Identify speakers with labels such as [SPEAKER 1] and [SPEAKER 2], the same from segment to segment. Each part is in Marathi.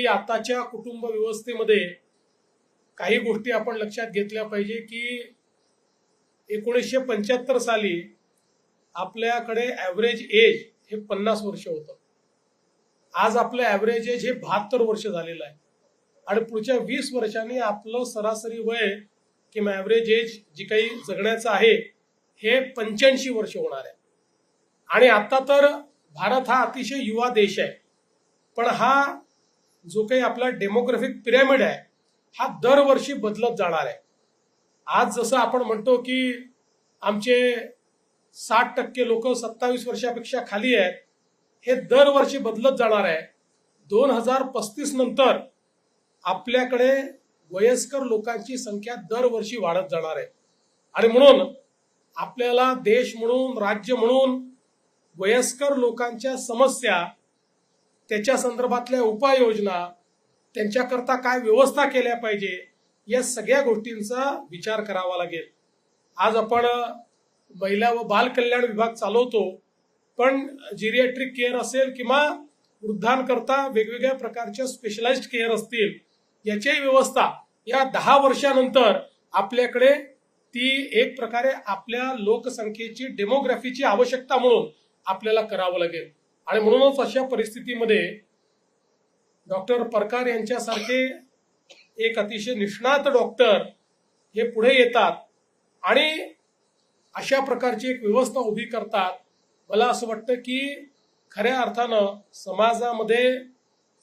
[SPEAKER 1] की आताच्या कुटुंब व्यवस्थेमध्ये काही गोष्टी आपण लक्षात घेतल्या पाहिजे की 1975 साली आपल्याकडे ॲव्हरेज एज हे 50 वर्ष होतं. आज आपलं ॲव्हरेज एज हे 72 वर्ष झालेलं आहे आणि पुढच्या 20 वर्षांनी आपलं सरासरी वय किंवा ॲव्हरेज एज जी काही जगण्याचं आहे हे 85 वर्ष होणार आहे. आणि आता तर भारत हा अतिशय युवा देश आहे, पण हा जो काही आपला डेमोग्राफिक पिरॅमिड आहे हा दरवर्षी बदलत जाणार आहे. आज जसं आपण म्हणतो की आमचे 60% लोक 27 वर्षापेक्षा खाली आहेत, हे दरवर्षी बदलत जाणार आहे. 2035 नंतर आपल्याकडे वयस्कर लोकांची संख्या दरवर्षी वाढत जाणार आहे. आणि म्हणून आपल्याला देश म्हणून, राज्य म्हणून वयस्कर लोकांच्या समस्या, त्याच्या संदर्भातल्या उपाययोजना, त्यांच्याकरता काय व्यवस्था केल्या पाहिजे, या सगळ्या गोष्टींचा विचार करावा लागेल. आज आपण महिला व बाल कल्याण विभाग चालवतो, पण जिरियाट्रिक केअर असेल किंवा वृद्धांकरता वेगवेगळ्या प्रकारच्या स्पेशलाइज्ड केअर असतील, याची व्यवस्था या 10 वर्षानंतर आपल्याकडे ती एक प्रकारे आपल्या लोकसंख्येची डेमोग्राफीची आवश्यकता म्हणून आपल्याला करावं लागेल. आणि म्हणूनच अशा परिस्थितीमध्ये डॉक्टर परकार यांच्यासारखे एक अतिशय निष्णात डॉक्टर हे पुढे येतात आणि अशा प्रकारची एक व्यवस्था उभी करतात. मला असं वाटतं की खऱ्या अर्थानं समाजामध्ये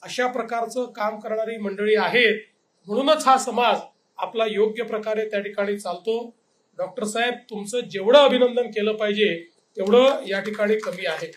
[SPEAKER 1] अशा प्रकारचं काम करणारी मंडळी आहेत, म्हणूनच हा समाज आपला योग्य प्रकारे त्या ठिकाणी चालतो. डॉक्टर साहेब, तुमचं जेवढं अभिनंदन केलं पाहिजे तेवढं या ठिकाणी कमी आहे.